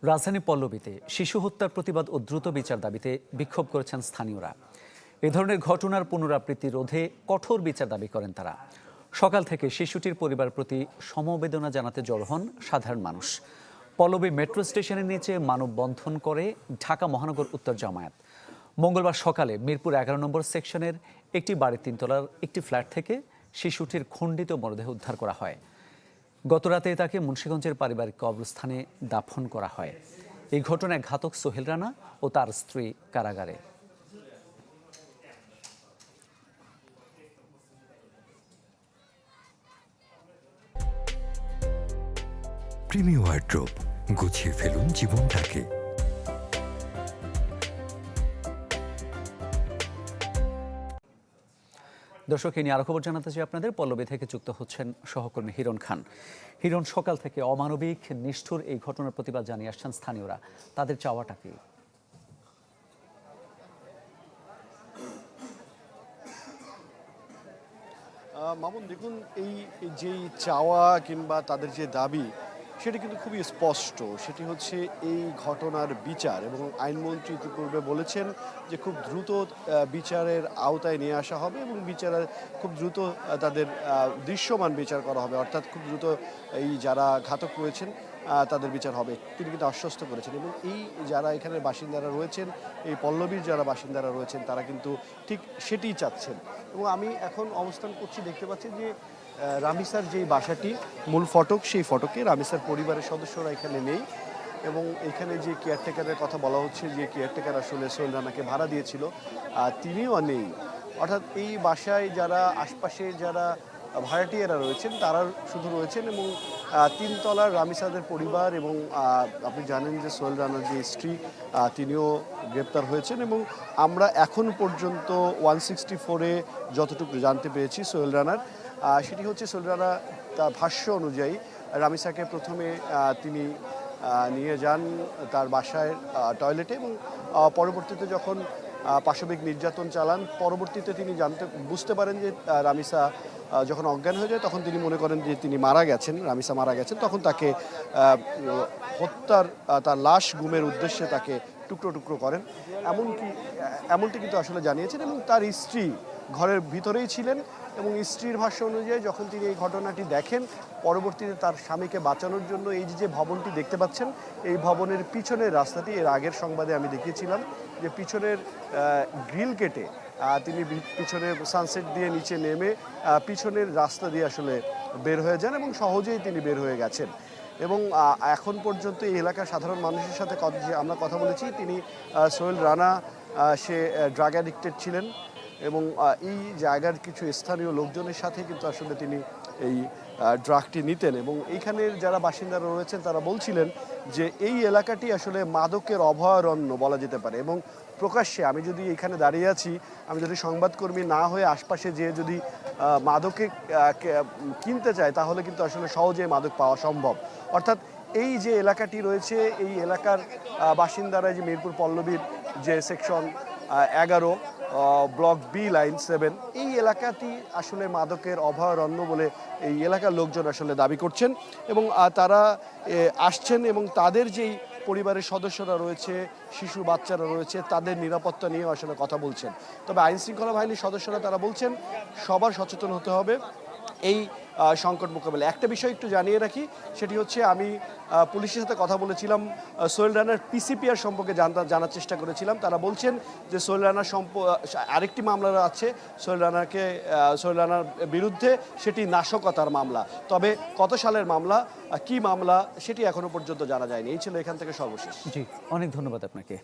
রাজধানী পল্লবীতে শিশু হত্যার প্রতিবাদ ও দ্রুত বিচার দাবিতে বিক্ষোভ করেছেন স্থানীয়রা। এ ধরনের ঘটনার পুনরাবৃত্তি রোধে কঠোর বিচার দাবি করেন তারা। সকাল থেকে শিশুটির পরিবার প্রতি সমবেদনা জানাতে জড়ো হন সাধারণ মানুষ। পল্লবী মেট্রো স্টেশনের নিচে মানববন্ধন করে ঢাকা মহানগর উত্তর জামায়াত। মঙ্গলবার সকালে মিরপুর 11 নম্বর সেকশনের একটি বাড়ির তিনতলার একটি ফ্ল্যাট থেকে শিশুটির খণ্ডিত মরদেহ উদ্ধার করা হয়। গতরাতে তাকে মুন্সিগঞ্জের পারিবারিক কবরস্থানে দাফন করা হয়। এই ঘটনায় ঘাতক সোহেল রানা ও তার স্ত্রী কারাগারে। প্রিমিয়ার ওয়ার্ড্রোব, গুছিয়ে ফেলুন জীবনটাকে। দর্শক, এই নিয়ে আরো খবর জানাতে চাই আপনাদের। পল্লবী থেকে যুক্ত হচ্ছেন সহকর্মী হিরণ খান। হিরণ, সকাল থেকে অমানবিক নিষ্ঠুর এই ঘটনার প্রতিবাদ জানিয়ে আসছেন স্থানীয়রা। তাদের চাওয়াটা কি? মামুন, দেখুন, এই যেই চাওয়া কিংবা তাদের যে দাবি, সেটি কিন্তু খুবই স্পষ্ট। সেটি হচ্ছে এই ঘটনার বিচার, এবং আইনমন্ত্রী ইতিপূর্বে বলেছেন যে খুব দ্রুত বিচারের আওতায় নিয়ে আসা হবে এবং বিচারের খুব দ্রুত তাদের দৃশ্যমান বিচার করা হবে, অর্থাৎ খুব দ্রুত এই যারা ঘাতক রয়েছেন তাদের বিচার হবে। তিনি কিন্তু আশ্বস্ত করেছেন, এবং এই যারা এখানের বাসিন্দারা রয়েছেন, এই পল্লবীর যারা বাসিন্দারা রয়েছেন, তারা কিন্তু ঠিক সেটিই চাচ্ছেন। এবং আমি এখন অবস্থান করছি, দেখতে পাচ্ছি যে রামিসার যেই বাসাটি মূল ফটক, সেই ফটকে রামিসার পরিবারের সদস্যরা এখানে নেই, এবং এখানে যে কেয়ারটেকারের কথা বলা হচ্ছে, যে কেয়ারটেকার আসলে সোহেল রানাকে ভাড়া দিয়েছিল, তিনিও নেই। অর্থাৎ এই বাসায় যারা আশপাশে যারা ভাড়াটিয়ারা রয়েছেন তারা শুধু রয়েছেন, এবং তিনতলার রামিসাদের পরিবার, এবং আপনি জানেন যে সোহেল রানার যে স্ত্রী তিনিও গ্রেপ্তার হয়েছেন। এবং আমরা এখন পর্যন্ত 164-এ যতটুকু জানতে পেরেছি সোহেল রানার, সেটি হচ্ছে সোহেল রানা তার ভাষ্য অনুযায়ী রামিসাকে প্রথমে তিনি নিয়ে যান তার বাসায় টয়লেটে, এবং পরবর্তীতে যখন পাশবিক নির্যাতন চালান, পরবর্তীতে তিনি বুঝতে পারেন যে রামিসা যখন অজ্ঞান হয়ে যায়, তখন তিনি মনে করেন যে তিনি মারা গেছেন, রামিসা মারা গেছেন। তখন তাকে তার লাশ গুমের উদ্দেশ্যে তাকে টুকরো টুকরো করেন, এমনটি কিন্তু আসলে জানিয়েছেন। এবং তার স্ত্রী ঘরের ভিতরেই ছিলেন, এবং স্ত্রীর ভাষ্য অনুযায়ী যখন তিনি এই ঘটনাটি দেখেন, পরবর্তীতে তার স্বামীকে বাঁচানোর জন্য এই যে ভবনটি দেখতে পাচ্ছেন, এই ভবনের পিছনের রাস্তাটি, এর আগের সংবাদে আমি দেখিয়েছিলাম যে পিছনের গ্রিল কেটে তিনি পিছনে সানসেট দিয়ে নিচে নেমে পিছনের রাস্তা দিয়ে আসলে বের হয়ে যান, এবং সহজেই তিনি বের হয়ে গেছেন। এবং এখন পর্যন্ত এই এলাকার সাধারণ মানুষের সাথে আমরা কথা বলেছি, তিনি সোহেল রানা সে ড্রাগ অ্যাডিক্টেড ছিলেন, এবং এই জায়গার কিছু স্থানীয় লোকজনের সাথে কিন্তু আসলে তিনি এই ড্রাগটি নিতেন। এবং এইখানের যারা বাসিন্দারা রয়েছেন তারা বলছিলেন যে এই এলাকাটি আসলে মাদকের অভয়ারণ্য বলা যেতে পারে, এবং প্রকাশ্যে আমি যদি এখানে দাঁড়িয়ে আছি, আমি যদি সংবাদকর্মী না হয়ে আশপাশে যেয়ে যদি মাদকে কিনতে চাই, তাহলে কিন্তু আসলে সহজে মাদক পাওয়া সম্ভব। অর্থাৎ এই যে এলাকাটি রয়েছে, এই এলাকার বাসিন্দারা, যে মিরপুর পল্লবীর যে সেকশন 11 ব্লক বি লাইন 7, এই এলাকাটি আসলে মাদকের অভয়ারণ্য বলে এই এলাকার লোকজন আসলে দাবি করছেন, এবং তারা আসছেন, এবং তাদের যেই পরিবারের সদস্যরা রয়েছে, শিশু বাচ্চারা রয়েছে, তাদের নিরাপত্তা নিয়ে আসলে কথা বলছেন। তবে আইনশৃঙ্খলা বাহিনীর সদস্যরা তারা বলছেন সবার সচেতন হতে হবে এই সংকট মোকাবেলায়। একটা বিষয় একটু জানিয়ে রাখি, সেটি হচ্ছে আমি পুলিশের সাথে কথা বলেছিলাম, সোহেল রানার পিসিপিআর সম্পর্কে জানার চেষ্টা করেছিলাম। তারা বলছেন যে সোহেল রানার আরেকটি মামলা আছে সোহেল রানার বিরুদ্ধে, সেটি নাশকতার মামলা। তবে কত সালের মামলা, কি মামলা, সেটি এখনো পর্যন্ত জানা যায়নি। এই ছিল এখান থেকে সর্বশেষ। জি, অনেক ধন্যবাদ আপনাকে।